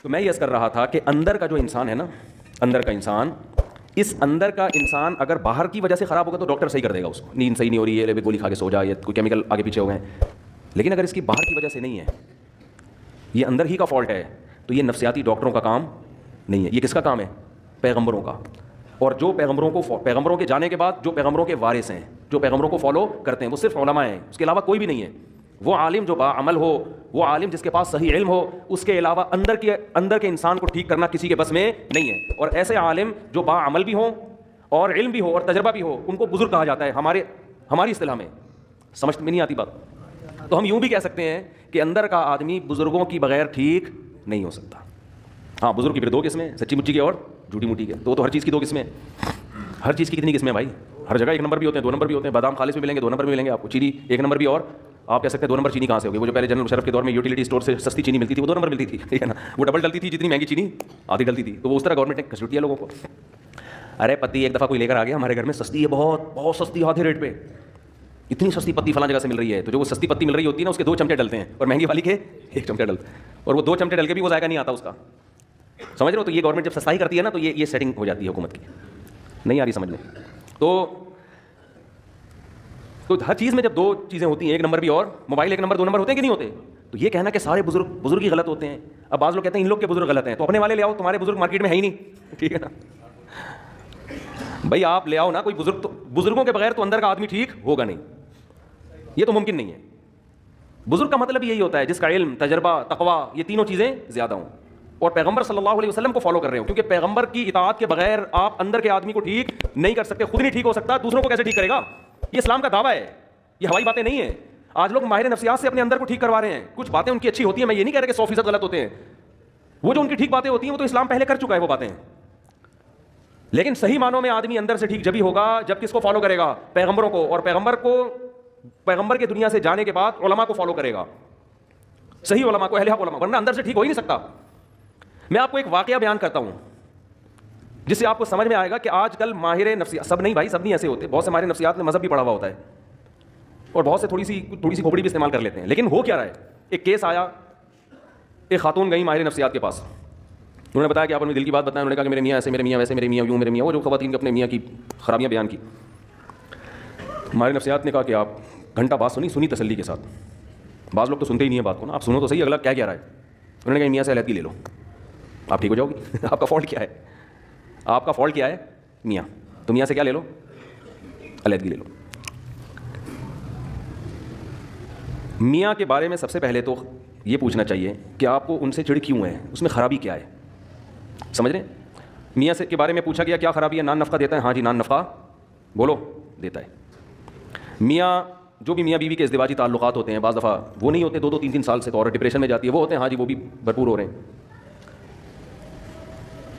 تو میں یہ کر رہا تھا کہ اندر کا جو انسان ہے نا، اندر کا انسان، اس اندر کا انسان اگر باہر کی وجہ سے خراب ہوگا تو ڈاکٹر صحیح کر دے گا اس کو، نیند صحیح نہیں ہو رہی ہے گولی کھا کے سو جا، یا کوئی کیمیکل آگے پیچھے ہو گئے ہیں. لیکن اگر اس کی باہر کی وجہ سے نہیں ہے، یہ اندر ہی کا فالٹ ہے، تو یہ نفسیاتی ڈاکٹروں کا کام نہیں ہے. یہ کس کا کام ہے؟ پیغمبروں کا. اور جو پیغمبروں کے جانے کے بعد جو پیغمبروں کے وارث ہیں، جو پیغمبروں کو فالو کرتے ہیں، وہ صرف علماء ہیں، اس کے علاوہ کوئی بھی نہیں ہے. وہ عالم جو باعمل ہو، وہ عالم جس کے پاس صحیح علم ہو، اس کے علاوہ اندر کے انسان کو ٹھیک کرنا کسی کے بس میں نہیں ہے. اور ایسے عالم جو باعمل بھی ہوں اور علم بھی ہو اور تجربہ بھی ہو، ان کو بزرگ کہا جاتا ہے ہماری اصطلاح میں. سمجھ میں نہیں آتی بات؟ تو ہم یوں بھی کہہ سکتے ہیں کہ اندر کا آدمی بزرگوں کی بغیر ٹھیک نہیں ہو سکتا. ہاں، بزرگ کی پھر دو قسمیں، سچی مچی کی اور جھوٹی موٹی کے. تو ہر چیز کی دو قسمیں. ہر چیز کی کتنی قسمیں بھائی؟ ہر جگہ ایک نمبر بھی ہوتے ہیں، دو نمبر بھی ہوتے ہیں. بادام خالص میں ملیں گے، دو نمبر میں ملیں گے آپ کو. چینی ایک نمبر بھی، اور آپ کہہ سکتے ہیں دو نمبر چینی کہاں سے ہوگی؟ وہ جو پہلے جنرل مشرف کے دور میں یوٹیلیٹی اسٹور سے سستی چینی ملتی تھی، وہ دو نمبر ملتی تھی، ٹھیک ہے نا. وہ ڈبل ڈلتی تھی، جتنی مہنگی چینی آدھی ڈلتی تھی. تو وہ اس طرح گورنمنٹ نے کھسوٹ دیا لوگوں کو. ارے پتی ایک دفعہ کوئی لے کر آ گیا ہمارے گھر میں، سستی ہے، بہت بہت سستی، آدھے ریٹ پہ. اتنی سستی پتی فلاں جگہ سے مل رہی ہے. تو جو وہ سستی پتی مل رہی ہوتی ہے نا، اس کے 2 چمچے ڈلتے ہیں، اور مہنگی والی کے 1 چمچہ ڈلتے ہیں. اور وہ 2 چمچے ڈل کے بھی وہ ذائقہ نہیں آتا اس کا. سمجھ رہے ہو؟ تو یہ گورنمنٹ جب سستائی کرتی ہے نا، تو یہ سیٹنگ ہو جاتی ہے حکومت کی. نہیں آ رہی سمجھ میں؟ تو ہر چیز میں جب 2 چیزیں ہوتی ہیں، ایک نمبر بھی اور موبائل 1 نمبر 2 نمبر ہوتے ہیں کہ نہیں ہوتے؟ تو یہ کہنا کہ سارے بزرگ ہی غلط ہوتے ہیں. اب بعض لوگ کہتے ہیں ان لوگ کے بزرگ غلط ہیں، تو اپنے والے لے آؤ، تمہارے بزرگ مارکیٹ میں ہے ہی نہیں، ٹھیک ہے نا بھائی. آپ لے آؤ نا کوئی بزرگ. تو بزرگوں کے بغیر تو اندر کا آدمی ٹھیک ہوگا نہیں، یہ تو ممکن نہیں ہے. بزرگ کا مطلب یہی ہوتا ہے جس کا علم، تجربہ، تقویٰ، یہ تینوں چیزیں زیادہ ہوں، اور پیغمبر صلی اللہ علیہ وسلم کو فالو کر رہے ہو. کیونکہ پیغمبر کی اطاعت کے بغیر آپ اندر کے آدمی کو ٹھیک نہیں کر سکتے. خود نہیں ٹھیک ہو سکتا، دوسروں کو کیسے ٹھیک کرے گا؟ یہ اسلام کا دعویٰ ہے، یہ ہوائی باتیں نہیں ہیں. آج لوگ ماہر نفسیات سے اپنے اندر کو ٹھیک کروا رہے ہیں. کچھ باتیں ان کی اچھی ہوتی ہیں، میں یہ نہیں کہہ رہا کہ 100% غلط ہوتے ہیں. وہ جو ان کی ٹھیک باتیں ہوتی ہیں وہ تو اسلام پہلے کر چکا ہے وہ باتیں. لیکن صحیح معنوں میں آدمی اندر سے ٹھیک جبھی ہوگا جب کس کو فالو کرے گا؟ پیغمبروں کو. اور پیغمبر کے دنیا سے جانے کے بعد علماء کو فالو کرے گا، صحیح علماء کو، اہل حق علماء، ورنہ اندر سے ٹھیک ہو ہی نہیں سکتا. میں آپ کو ایک واقعہ بیان کرتا ہوں جس سے آپ کو سمجھ میں آئے گا کہ آج کل ماہر نفسیات، سب نہیں بھائی، سب نہیں ایسے ہوتے. بہت سے ماہر نفسیات میں مذہب بھی پڑھا ہوا ہوتا ہے، اور بہت سے تھوڑی سی کھوپڑی بھی استعمال کر لیتے ہیں. لیکن ہو کیا رہا ہے؟ ایک کیس آیا، ایک خاتون گئی ماہر نفسیات کے پاس. انہوں نے بتایا کہ آپ اپنے دل کی بات بتائیں. انہوں نے کہا کہ میرے میاں ایسے، میرے میاں ویسے، میرے میاں یوں، میرے میاں وہ، جو خواتین کے اپنے میاں کی خرابیاں بیان کی. ماہر نفسیات نے کہا کہ آپ گھنٹہ بات سنی تسلی کے ساتھ. بعض لوگ تو سنتے ہی نہیں ہیں بات کو نا، آپ سنو تو صحیح اگلا کیا رہا ہے. انہوں نے کہا میاں سے علیحدگی لے لو، آپ ٹھیک ہو جاؤ گی. آپ کا فالٹ کیا ہے؟ آپ کا فالٹ کیا ہے؟ میاں. تو میاں سے کیا لے لو؟ علیحدگی لے لو. میاں کے بارے میں سب سے پہلے تو یہ پوچھنا چاہیے کہ آپ کو ان سے چڑ کیوں ہے، اس میں خرابی کیا ہے. سمجھ رہے ہیں؟ میاں سے کے بارے میں پوچھا گیا کیا خرابی ہے؟ نان نفقہ دیتا ہے؟ ہاں جی نان نفقہ بولو دیتا ہے. میاں جو بھی میاں بیوی کے ازدواجی تعلقات ہوتے ہیں، بعض دفعہ وہ نہیں ہوتے 2-3 سال سے، تو عورت ڈپریشن میں جاتی ہے، وہ ہوتے ہیں ہاں جی، وہ بھی بھرپور ہو رہے ہیں.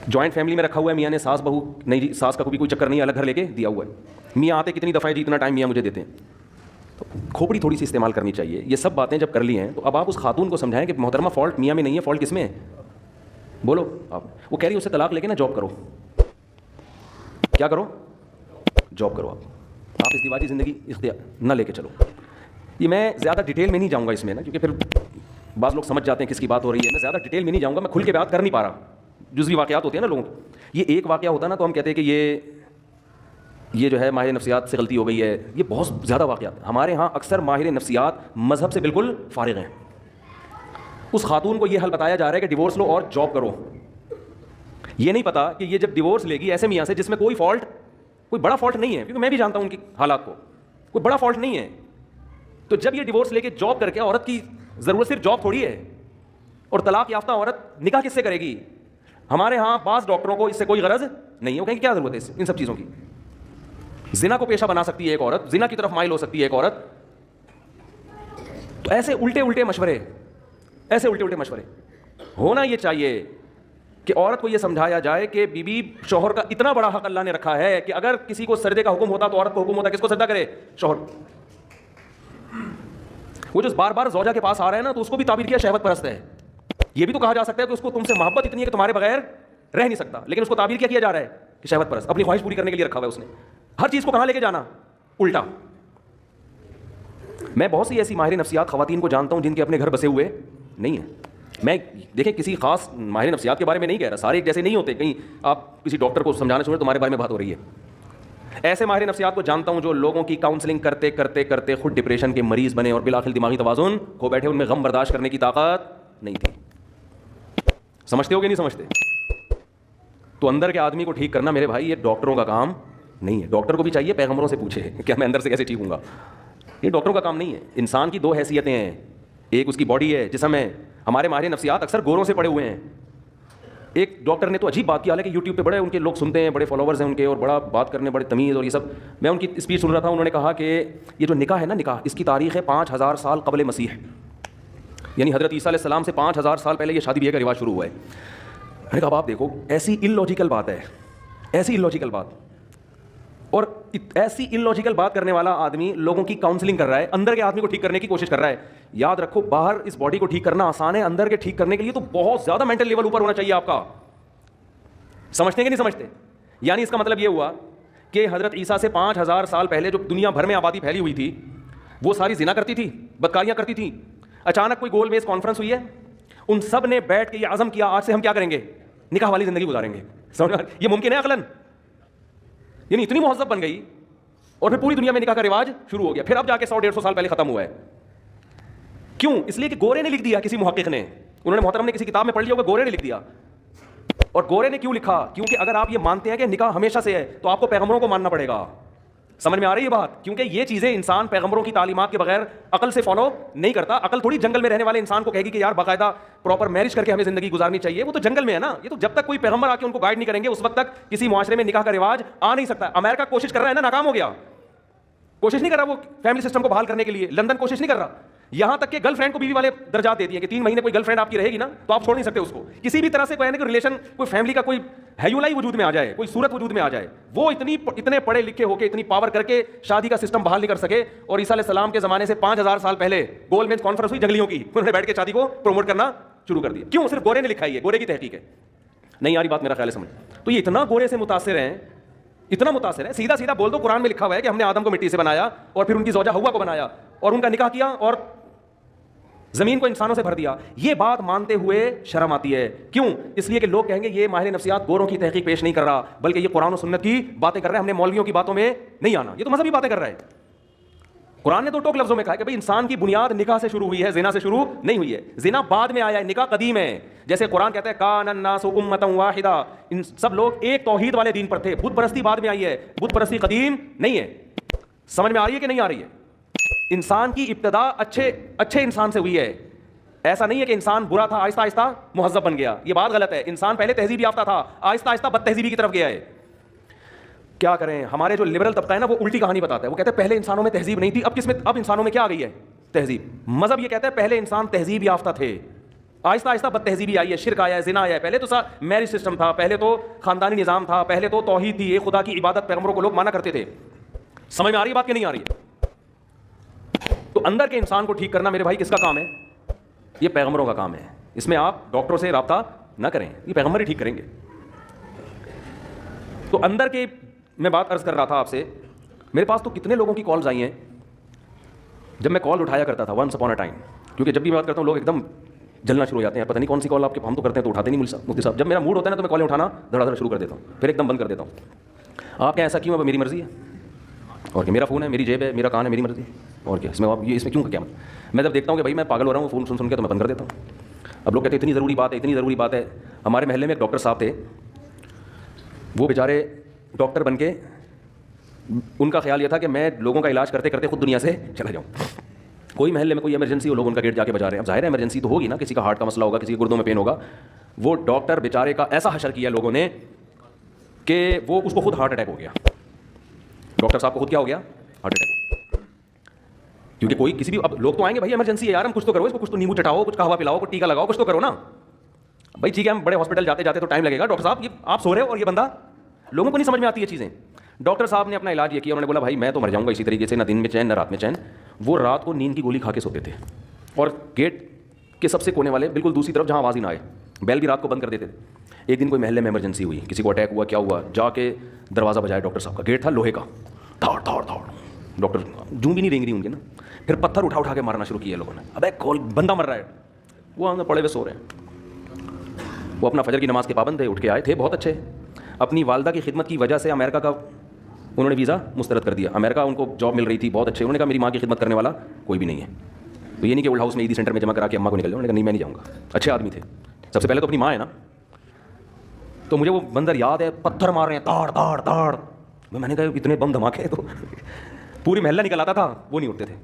جوائنٹ فیملی میں رکھا ہوا ہے میاں نے، ساس بہو نہیں جی، ساس کا کوئی چکر نہیں، الگ گھر لے کے دیا ہوا ہے. میاں آتے کتنی دفعہ جی اتنا ٹائم میاں مجھے دیتے ہیں. تو کھوپڑی تھوڑی سی استعمال کرنی چاہیے. یہ سب باتیں جب کر لی ہیں تو اب آپ اس خاتون کو سمجھائیں کہ محترمہ فالٹ میاں میں نہیں ہے، فالٹ کس میں ہے؟ بولو آپ. وہ کہہ رہی ہے اسے طلاق لے کے نا جاب کرو. کیا کرو؟ جاب کرو. آپ ازدواجی زندگی اختیار نہ لے کے چلو. یہ میں زیادہ ڈیٹیل میں نہیں جاؤں گا اس میں نا، کیونکہ پھر بعض لوگ سمجھ جاتے ہیں کس کی بات ہو رہی ہے. میں زیادہ ڈیٹیل میں نہیں جاؤں گا، میں کھل کے بات کر نہیں پا رہا. جزوی واقعات ہوتے ہیں نا لوگوں کی. یہ ایک واقعہ ہوتا ہے نا تو ہم کہتے ہیں کہ یہ جو ہے ماہر نفسیات سے غلطی ہو گئی ہے. یہ بہت زیادہ واقعات ہیں ہمارے ہاں. اکثر ماہر نفسیات مذہب سے بالکل فارغ ہیں. اس خاتون کو یہ حل بتایا جا رہا ہے کہ ڈیورس لو اور جاب کرو. یہ نہیں پتا کہ یہ جب ڈیورس لے گی ایسے میاں سے جس میں کوئی بڑا فالٹ نہیں ہے، کیونکہ میں بھی جانتا ہوں ان کی حالات کو، کوئی بڑا فالٹ نہیں ہے. تو جب یہ ڈیورس لے کے جاب کر کے، عورت کی ضرورت صرف جاب تھوڑی ہے. اور طلاق یافتہ عورت نکاح کس سے کرے گی؟ ہمارے ہاں بعض ڈاکٹروں کو اس سے کوئی غرض نہیں ہے. وہ کہیں گے کیا ضرورت ہے ان سب چیزوں کی؟ زنا کو پیشہ بنا سکتی ہے ایک عورت، زنا کی طرف مائل ہو سکتی ہے ایک عورت. تو ایسے الٹے الٹے مشورے ہونا یہ چاہیے کہ عورت کو یہ سمجھایا جائے کہ بیوی شوہر کا اتنا بڑا حق اللہ نے رکھا ہے کہ اگر کسی کو سجدے کا حکم ہوتا تو عورت کو حکم ہوتا کس کو سجدہ کرے؟ شوہر. وہ جو بار بار زوجہ کے پاس آ رہا ہے نا، تو اس کو بھی تعبیر کیا شہوت پرست ہے. یہ بھی تو کہا جا سکتا ہے کہ اس کو تم سے محبت اتنی ہے کہ تمہارے بغیر رہ نہیں سکتا، لیکن اس کو تعبیر کیا جا رہا ہے کہ شہوت پرست. اپنی خواہش پوری کرنے کے لیے رکھا ہوا ہے اس نے. ہر چیز کو کہاں لے کے جانا؟ الٹا. میں بہت سی ایسی ماہر نفسیات خواتین کو جانتا ہوں جن کے اپنے گھر بسے ہوئے نہیں ہیں. میں دیکھیں کسی خاص ماہر نفسیات کے بارے میں نہیں کہہ رہا, سارے ایک جیسے نہیں ہوتے, کہیں آپ کسی ڈاکٹر کو سمجھانا چاہیں تمہارے بارے میں بات ہو رہی ہے. ایسے ماہر نفسیات کو جانتا ہوں جو لوگوں کی کاؤنسلنگ کرتے کرتے کرتے خود ڈپریشن کے مریض بنے اور بالآخر دماغی توازن کھو بیٹھے, ان میں غم برداشت کرنے کی طاقت نہیں تھی. سمجھتے ہو کہ نہیں سمجھتے؟ تو اندر کے آدمی کو ٹھیک کرنا میرے بھائی یہ ڈاکٹروں کا کام نہیں ہے. ڈاکٹر کو بھی چاہیے پیغمبروں سے پوچھے کہ میں اندر سے کیسے ٹھیک ہوں گا. یہ ڈاکٹروں کا کام نہیں ہے. انسان کی دو حیثیتیں ہیں, ایک اس کی باڈی ہے, جسم ہے. ہمارے ماہر نفسیات اکثر گوروں سے پڑے ہوئے ہیں. ایک ڈاکٹر نے تو عجیب بات کی, حالانکہ یوٹیوب پہ بڑے ان کے لوگ سنتے ہیں, بڑے فالوورز ہیں ان کے, اور بڑا بات کرنے, بڑے تمیز اور یہ سب. میں ان کی اسپیچ سن رہا تھا, انہوں نے کہا کہ یہ جو نکاح ہے نا, نکاح اس کی تاریخ ہے 5000 سال قبل مسیح, یعنی حضرت عیسیٰ علیہ السلام سے 5000 سال پہلے یہ شادی بیاہ کا رواج شروع ہوا ہے. میں نے کہا اب آپ دیکھو, ایسی ان لاجیکل بات ہے, ایسی ان لاجیکل بات, اور ایسی ان لاجیکل بات کرنے والا آدمی لوگوں کی کاؤنسلنگ کر رہا ہے, اندر کے آدمی کو ٹھیک کرنے کی کوشش کر رہا ہے. یاد رکھو, باہر اس باڈی کو ٹھیک کرنا آسان ہے, اندر کے ٹھیک کرنے کے لیے تو بہت زیادہ مینٹل لیول اوپر ہونا چاہیے آپ کا. سمجھتے ہیں کہ نہیں سمجھتے؟ یعنی اس کا مطلب یہ ہوا کہ حضرت عیسیٰ سے 5000 سال پہلے جو دنیا بھر میں آبادی پھیلی ہوئی تھی وہ ساری زنا کرتی تھی, بدکاریاں کرتی تھی. اچانک کوئی گول میز کانفرنس ہوئی ہے, ان سب نے بیٹھ کے یہ عزم کیا آج سے ہم کیا کریں گے, نکاح والی زندگی گزاریں گے. یہ ممکن ہے عقلاً؟ یعنی اتنی مہذب بن گئی اور پھر پوری دنیا میں نکاح کا رواج شروع ہو گیا. پھر اب جا کے 100-150 سال پہلے ختم ہوا ہے. کیوں؟ اس لیے کہ گورے نے لکھ دیا, کسی محقق نے, انہوں نے محترم نے کسی کتاب میں پڑھ لیا ہوگا, گورے نے لکھ دیا. اور گورے نے کیوں لکھا؟ کیونکہ اگر آپ یہ مانتے ہیں کہ نکاح ہمیشہ سے ہے تو آپ کو پیغمبروں کو ماننا پڑے گا. سمجھ میں آ رہی ہے بات؟ کیونکہ یہ چیزیں انسان پیغمبروں کی تعلیمات کے بغیر عقل سے فالو نہیں کرتا. عقل تھوڑی جنگل میں رہنے والے انسان کو کہے گی کہ یار باقاعدہ پراپر میرج کر کے ہمیں زندگی گزارنی چاہیے. وہ تو جنگل میں ہے نا. یہ تو جب تک کوئی پیغمبر آ کے ان کو گائیڈ نہیں کریں گے اس وقت تک کسی معاشرے میں نکاح کا رواج آ نہیں سکتا. امریکہ کوشش کر رہا ہے نا, ناکام ہو گیا. کوشش نہیں کر رہا وہ فیملی سسٹم کو بحال کرنے کے لیے. لندن کوشش نہیں کر رہا. یہاں تک کہ گرل فرینڈ کو بیوی والے درجات دیتی ہیں کہ 3 مہینے کوئی گرل فرینڈ آپ کی رہے گی نا تو آپ چھوڑ نہیں سکتے اس کو. کسی بھی طرح سے کوئی ریلیشن, کوئی فیملی کا کوئی ہیولائی وجود میں آ جائے, کوئی صورت وجود میں آ جائے, وہ اتنے پڑھے لکھے ہو کے اتنی پاور کر کے شادی کا سسٹم بحال نہیں کر سکے. اور عیسیٰ علیہ السلام کے زمانے سے 5000 سال پہلے گول میز کانفرنس ہوئی جنگلیوں کی, انہوں نے بیٹھ کے شادی کو پروموٹ کرنا شروع کر دیا. کیوں؟ صرف گورے نے لکھا ہے, گورے کی تحقیق ہے. نہیں آ رہی بات میرا خیال ہے سمجھ؟ تو یہ اتنا گورے سے متاثر ہیں, اتنا متاثر ہے. سیدھا سیدھا بول دو, قرآن میں لکھا ہوا ہے کہ ہم نے آدم کو مٹی سے بنایا اور پھر ان کی زوجہ حوا کو بنایا اور ان کا نکاح کیا اور زمین کو انسانوں سے بھر دیا. یہ بات مانتے ہوئے شرم آتی ہے. کیوں؟ اس لیے کہ لوگ کہیں گے یہ ماہر نفسیات گوروں کی تحقیق پیش نہیں کر رہا بلکہ یہ قرآن و سنت کی باتیں کر رہا ہے, ہم نے مولویوں کی باتوں میں نہیں آنا, یہ تو مذہبی باتیں کر رہا ہے. قرآن نے تو ٹوک لفظوں میں کہا کہ بھائی انسان کی بنیاد نکاح سے شروع ہوئی ہے, زنا سے شروع نہیں ہوئی ہے. زنا بعد میں آیا ہے, نکاح قدیم ہے. جیسے قرآن کہتا ہے کان الناس امۃ واحدہ, ان سب لوگ ایک توحید والے دین پر تھے. بت پرستی بعد میں آئی ہے, بت پرستی قدیم نہیں ہے. سمجھ میں آ رہی ہے کہ نہیں آ رہی ہے؟ انسان کی ابتدا اچھے انسان سے ہوئی ہے. ایسا نہیں ہے کہ انسان برا تھا آہستہ آہستہ مہذب بن گیا, یہ بات غلط ہے. انسان پہلے تہذیب یافتہ تھا, آہستہ آہستہ بد تہذیبی کی طرف گیا ہے. کیا کریں, ہمارے جو لبرل طبقہ ہے نا وہ الٹی کہانی بتاتا ہے. وہ کہتے ہیں پہلے انسانوں میں تہذیب نہیں تھی, اب انسانوں میں کیا آ گئی ہے؟ تہذیب. مذہب یہ کہتا ہے پہلے انسان تہذیب یافتہ تھے, آہستہ آہستہ بد تہذیبی آئی ہے, شرک آیا ہے, زنا آیا ہے. پہلے تو میرج سسٹم تھا, پہلے تو خاندانی نظام تھا, پہلے تو توحید تھی, ایک خدا کی عبادت پیغمبروں کو لوگ مانا کرتے تھے. سمجھ میں آ رہی ہے بات کہ نہیں آ رہی ہے؟ تو اندر کے انسان کو ٹھیک کرنا میرے بھائی کس کا کام ہے؟ یہ پیغمبروں کا کام ہے. اس میں آپ ڈاکٹروں سے رابطہ نہ کریں, یہ پیغمبر ہی ٹھیک کریں گے. تو اندر کے میں بات عرض کر رہا تھا آپ سے, میرے پاس تو کتنے لوگوں کی کالز آئی ہیں. جب میں کال اٹھایا کرتا تھا ونس اپون اے ٹائم, کیونکہ جب بھی میں بات کرتا ہوں لوگ ایک دم جلنا شروع ہو جاتے ہیں, پتہ نہیں کون سی کال آپ کے, ہم تو کرتے ہیں تو اٹھاتے نہیں مفتی صاحب. جب میرا موڈ ہوتا ہے نا تو میں کالیں اٹھانا دھڑا دھڑ شروع کر دیتا ہوں, پھر ایک دم بند کر دیتا ہوں. آپ کیا ایسا کیوں ہے؟ میری مرضی ہے, اور کہ میرا فون ہے, میری جیب ہے, میرا کان ہے, میری مرضی. اور کیا اس میں کیوں کیا میں جب دیکھتا ہوں کہ بھائی میں پاگل ہو رہا ہوں فون سن کے تو میں بند کر دیتا ہوں. اب لوگ کہتے ہیں اتنی ضروری بات ہے, اتنی ضروری بات ہے. ہمارے محلے میں ایک ڈاکٹر صاحب تھے, وہ بیچارے ڈاکٹر بن کے ان کا خیال یہ تھا کہ میں لوگوں کا علاج کرتے کرتے خود دنیا سے چلا جاؤں. کوئی محلے میں کوئی ایمرجنسی ہو, لوگ ان کا گیٹ جا کے بجا رہے ہیں. اب ظاہر ہے ایمرجنسی تو ہوگی نا, کسی کا ہارٹ کا مسئلہ ہوگا, کسی کے گردوں میں پین ہوگا. وہ ڈاکٹر بیچارے کا ایسا حشر کیا لوگوں نے کہ وہ اس کو خود ہارٹ اٹیک ہو گیا. ڈاکٹر صاحب کو خود کیا ہو گیا؟ Heart attack. کیونکہ کوئی کسی بھی, اب لوگ تو آئیں گے بھائی ایمرجنسی ہے یار, ہم کچھ تو کرو, اس کو کچھ تو نیمبو چٹاؤ, کچھ قہوہ پلاؤ, کچھ ٹیکا لگاؤ, کچھ تو کرو نا بھائی. ٹھیک ہے ہم بڑے ہاسپٹل جاتے جاتے تو ٹائم لگے گا. ڈاکٹر صاحب یہ آپ سو رہے ہو اور یہ بندہ, لوگوں کو نہیں سمجھ میں آتی یہ چیزیں. ڈاکٹر صاحب نے اپنا علاج یہ کیا, انہوں نے بولا بھائی میں تو مر جاؤں گا اسی طریقے سے, نہ دن میں چین نہ رات میں چین. وہ رات کو نیند کی گولی کھا کے سوتے تھے اور گیٹ کے سب سے کونے والے بالکل دوسری طرف جہاں آواز ہی نہ آئے, بیل بھی رات کو بند کر دیتے تھے. ایک دن کوئی محلے میں ایمرجنسی ہوئی, کسی کو اٹیک ہوا, کیا ہوا, جا کے دروازہ بجایا ڈاکٹر صاحب کا. گیٹ تھا لوہے کا, دھاڑ دھاڑ دھاڑ. ڈاکٹر جوں بھی نہیں رینگ رہی ہوں گے نا, پھر پتھر اٹھا کے مارنا شروع کیا لوگوں نے. ابے کھول, بندہ مر رہا ہے. وہ اندر پڑے ہوئے سو رہے ہیں. وہ اپنا فجر کی نماز کے پابند تھے, اٹھ کے آئے تھے بہت اچھے. اپنی والدہ کی خدمت کی وجہ سے امریکہ کا انہوں نے ویزا مسترد کر دیا. امریکہ ان کو جاب مل رہی تھی, بہت اچھے. انہوں نے کہا میری ماں کی خدمت کرنے والا کوئی بھی نہیں ہے. تو یہ نہیں کہ اولڈ ہاؤس میں عیدی سینٹر میں جمع کرا کے اماں کو نکل جاؤ. انہوں نے کہا نہیں میں نہیں جاؤں گا. اچھے آدمی تھے. سب سے پہلے تو اپنی ماں ہے نا. تو مجھے وہ منظر یاد ہے, پتھر مار رہے ہیں تاڑ تاڑ تاڑ. میں نے کہا اتنے بم دھماکے, تو پوری محلہ نکل آتا تھا, وہ نہیں اٹھتے تھے.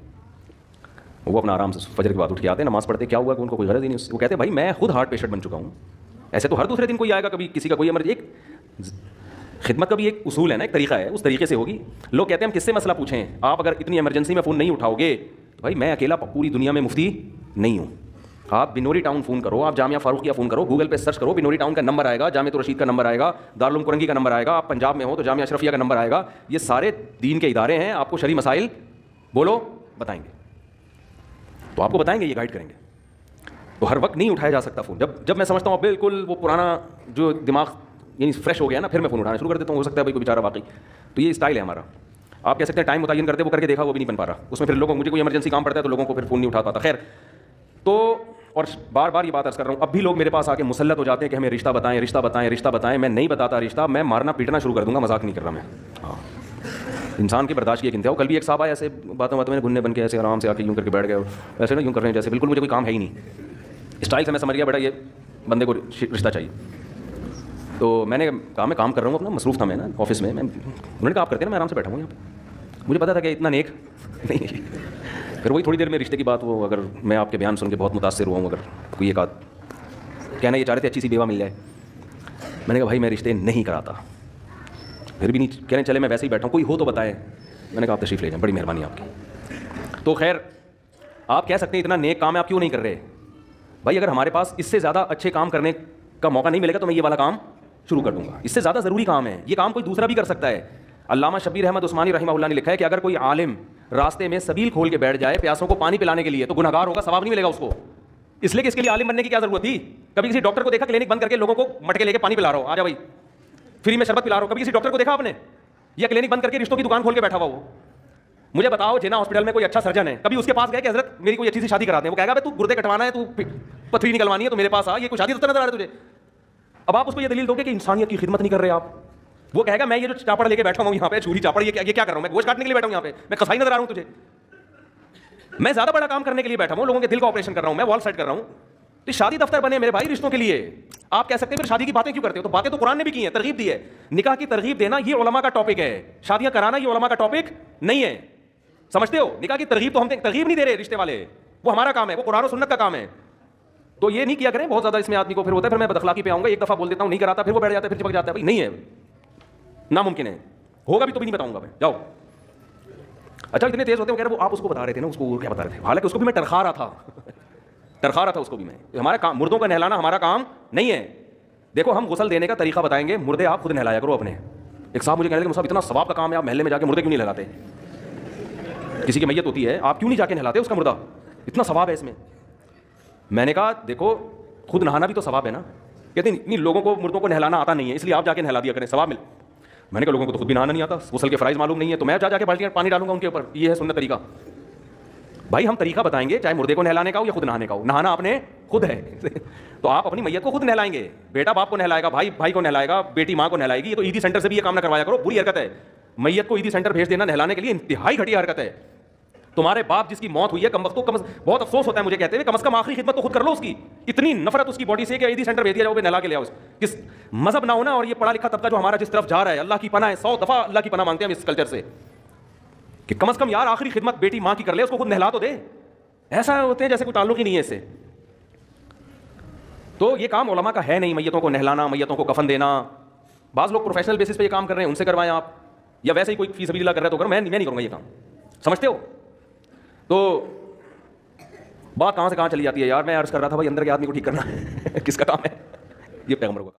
وہ اپنا آرام سے فجر کے بعد اٹھ کے آتے, نماز پڑھتے. کیا ہوا کہ ان کو کوئی غرض ہی نہیں. وہ کہتے بھائی میں خود ہارٹ پیشنٹ بن چکا ہوں. ایسے تو ہر دوسرے دن کوئی آئے گا, کبھی کسی کا کوئی ایک خدمت کا بھی ایک اصول ہے نا, ایک طریقہ ہے, اس طریقے سے ہوگی. لوگ کہتے ہیں ہم کس سے مسئلہ پوچھیں, آپ اگر اتنی ایمرجنسی میں فون نہیں اٹھاؤ گے تو بھائی میں اکیلا پوری دنیا میں مفتی نہیں ہوں. آپ بنوری ٹاؤن فون کرو, آپ جامعہ فاروقیہ فون کرو, گوگل پہ سرچ کرو, بنوری ٹاؤن کا نمبر آئے گا, جامعہ رشید کا نمبر آئے گا, دارالعلوم کرنگی کا نمبر آئے گا. آپ پنجاب میں ہو تو جامعہ اشرفیہ کا نمبر آئے گا. یہ سارے دین کے ادارے ہیں, آپ کو شرعی مسائل بولو بتائیں گے, تو آپ کو بتائیں گے, یہ گائیڈ کریں گے. تو ہر وقت نہیں اٹھایا جا سکتا فون. جب میں سمجھتا ہوں بالکل وہ پرانا جو دماغ یعنی فریش ہو گیا نا, پھر میں فون اٹھانا شروع کر دیتا ہوں. ہو سکتا ہے بھائی کوئی بیچارہ واقعی. تو یہ اسٹائل ہے ہمارا. آپ کہہ سکتے ہیں ٹائم متعین کرتے, وہ کر کے دیکھا وہ بھی نہیں بن پا رہا. اس میں پھر لوگوں مجھے کوئی ایمرجنسی کام پڑتا ہے تو لوگوں کو پھر فون نہیں اٹھا پاتا. خیر, تو اور بار بار یہ بات عرض کر رہا ہوں, اب بھی لوگ میرے پاس آ کے مسلط ہو جاتے ہیں کہ ہمیں رشتہ بتائیں رشتہ بتائیں رشتہ بتائیں. میں نہیں بتاتا رشتہ, میں مارنا پیٹنا شروع کر دوں گا. مذاق نہیں کر رہا میں. ہاں, انسان کی برداشت کی ایک انتہا ہو. کل بھی ایک صاحب آئے ایسے باتوں میں گھننے بن کے ایسے آرام سے آ کے یوں کر کے بیٹھ گئے, ایسے نا یوں کر رہے ہیں جیسے بالکل مجھے کوئی کام ہے ہی نہیں. اسٹائل سے میں سمجھ گیا بیٹا یہ بندے کو رشتہ چاہیے. تو میں نے کہا میں کام کر رہا ہوں, اپنا مصروف تھا میں نا آفس میں. انہوں نے کہا آپ کرتے ہیں نا, میں آرام سے بیٹھا ہوں یہاں پہ. مجھے پتا تھا کہ اتنا نیک نہیں. پھر وہی تھوڑی دیر میں رشتے کی بات ہو, اگر میں آپ کے بیان سن کے بہت متاثر ہوا ہوں, اگر کوئی ایک کہنا یہ چاہ رہے تھے اچھی سی بیوہ مل جائے, میں نے کہا بھائی میں رشتے نہیں کراتا. پھر بھی نہیں کہنے چلے میں ویسے ہی بیٹھا ہوں, کوئی ہو تو بتائے. میں نے کہا آپ تشریف لے جائیں, بڑی مہربانی آپ کی. تو خیر, آپ کہہ سکتے ہیں اتنا نیک کام ہے آپ کیوں نہیں کر رہے. بھائی اگر ہمارے پاس اس سے زیادہ اچھے کام کرنے کا موقع نہیں ملے گا تو میں یہ والا کام شروع کر دوں گا. اس سے زیادہ ضروری کام ہے, یہ کام کوئی دوسرا بھی کر سکتا ہے. علامہ شبیر احمد عثمانی رحمہ اللہ نے لکھا ہے کہ اگر کوئی عالم راستے میں سبیل کھول کے بیٹھ جائے پیاسوں کو پانی پلانے کے لیے تو گنہگار ہوگا, ثواب نہیں ملے گا اس کو. اس لیے کہ اس کے لیے عالم بننے کی کیا ضرورت تھی. کبھی کسی ڈاکٹر کو دیکھا کلینک بند کر کے لوگوں کو مٹکے لے کے پانی پلا رہا ہو, آ جا بھائی فری میں شربت پلا رہا ہو. کبھی کسی ڈاکٹر کو دیکھا آپ نے, یا کلینک بند کر کے رشتوں کی دکان کھول کے بیٹھا ہوا ہو. مجھے بتاؤ جینا ہاسپٹل میں کوئی اچھا سرجن ہے, کبھی اس کے پاس گئے کہ حضرت میری کوئی اچھی سی شادی کرا دیں. وہ کہے گا تو گردے کٹوانا ہے, تو پتھری نکلوانی ہے, تو میرے پاس آ, یہ کوئی شادی نظر آ رہا ہے تجھے. اب آپ اس کو یہ دلیل دو گے کہ انسانیت کی خدمت نہیں کر رہے آپ. وہ کہے گا میں یہ جو چاپڑ لے کے بیٹھا ہوں یہاں پہ, چھری چاپڑ, یہ کیا کر رہا ہوں میں, گوشت کاٹنے کے لیے بیٹھا ہوں یہاں پہ, میں کسائی نظر آ رہا ہوں تجھے. میں زیادہ بڑا کام کرنے کے لیے بیٹھا ہوں, لوگوں کے دل کا آپریشن کر رہا ہوں, میں وال سیٹ کر رہا ہوں. تو شادی دفتر بنے میرے بھائی رشتوں کے لیے. آپ کہہ سکتے ہیں پھر شادی کی باتیں کیوں کرتے ہو, تو باتیں تو قرآن نے بھی کی ہیں, ترغیب دی ہے. نکاح کی ترغیب دینا یہ علماء کا ٹاپک ہے, شادیاں کرانا یہ علماء کا ٹاپک نہیں ہے. سمجھتے ہو, نکاح کی ترغیب تو ہم ترغیب نہیں دے رہے رشتے والے, وہ ہمارا کام ہے, وہ قرآن و سنت کا کام ہے. تو یہ نہیں کیا کریں بہت زیادہ, اس میں آدمی کو پھر ہوتا ہے پھر میں بد اخلاقی پہ آؤں گا, ایک دفعہ بول دیتا ہوں نہیں کراتا, پھر وہ بیٹھ جاتا ہے, پھر چپک جاتا ہے. بھائی نہیں ہے, ناممکن ہے, ہوگا بھی تو بھی نہیں بتاؤں گا میں, جاؤ. اچھا اتنے تیز ہوتے ہیں, کہہ رہے وہ آپ اس کو بتا رہے تھے نا, اس کو کیا بتا رہے تھے, حالانکہ اس کو بھی میں ٹرخا رہا تھا اس کو بھی میں. ہمارا کام مردوں کو نہلانا ہمارا کام نہیں ہے. دیکھو ہم غسل دینے کا طریقہ بتائیں گے, مردے آپ خود نہلایا کرو اپنے. ایک صاحب مجھے کہنے لگے مصعب اتنا ثواب کا کام ہے, آپ محلے میں جا کے مردے کیوں نہیں نہلاتے. کسی کی میت ہوتی ہے آپ کیوں نہیں جا کے نہلاتے اس کا مردہ, اتنا ثواب ہے اس میں. میں نے کہا دیکھو خود نہانا بھی تو ثواب ہے نا. کہتے ہیں نہیں لوگوں کو مردوں کو نہلانا آتا نہیں ہے اس لیے آپ جا کے نہلا دیا کریں, ثواب مل. میں نے کہا لوگوں کو تو خود بھی نہانا نہیں آتا, غسل کے فرائض معلوم نہیں ہے, تو میں جا کے بالٹیاں پانی ڈالوں گا ان کے اوپر, یہ ہے سنت طریقہ. بھائی ہم طریقہ بتائیں گے, چاہے مردے کو نہلانے کا ہو یا خود نہانے کا ہو, نہانا آپ نے خود ہے. تو آپ اپنی میت کو خود نہلائیں گے, بیٹا باپ کو نہلائے گا, بھائی کو نہلائے گا, بیٹی ماں کو نہلائے گی. یہ تو عیدی سینٹر سے بھی یہ کام نہ کروایا کرو, بری حرکت ہے. میت کو عیدی سینٹر بھیج دینا نہلانے کے لیے انتہائی گھٹیا حرکت ہے. تمہارے باپ جس کی موت ہوئی ہے کم وقت بہت افسوس ہوتا ہے مجھے کہتے ہوئے, کم از کم آخری خدمت تو خود کر لو اس کی. اتنی نفرت اس کی باڈی سے کہ عیدی سینٹر بھیج دیا جاؤ, نہلا کے لے آؤ. کس مذہب نہ ہونا, اور یہ پڑھا لکھا طبقہ جو ہمارا جس طرف جا رہا ہے, اللہ کی پناہ ہے, 100 دفعہ اللہ کی پناہ مانگتے ہیں ہم اس کلچر سے, کہ کم از کم یار آخری خدمت بیٹی ماں کی کر لے, اس کو خود نہلا تو دے. ایسا ہوتے ہیں جیسے کوئی تعلق ہی نہیں ہے اس سے. تو یہ کام علماء کا ہے نہیں, میتوں کو نہلانا, میتوں کو کفن دینا. بعض لوگ پروفیشنل بیسس پہ یہ کام کر رہے ہیں, ان سے کروائیں آپ, یا ویسے ہی کوئی فی سبیل اللہ کر رہا ہے تو کرو, میں نہیں کروں گا یہ کام. سمجھتے ہو. تو بات کہاں سے کہاں چلی جاتی ہے یار. میں عرض کر رہا تھا بھائی اندر کے آدمی کو ٹھیک کرنا کس کا کام ہے, یہ پیغمبر کا.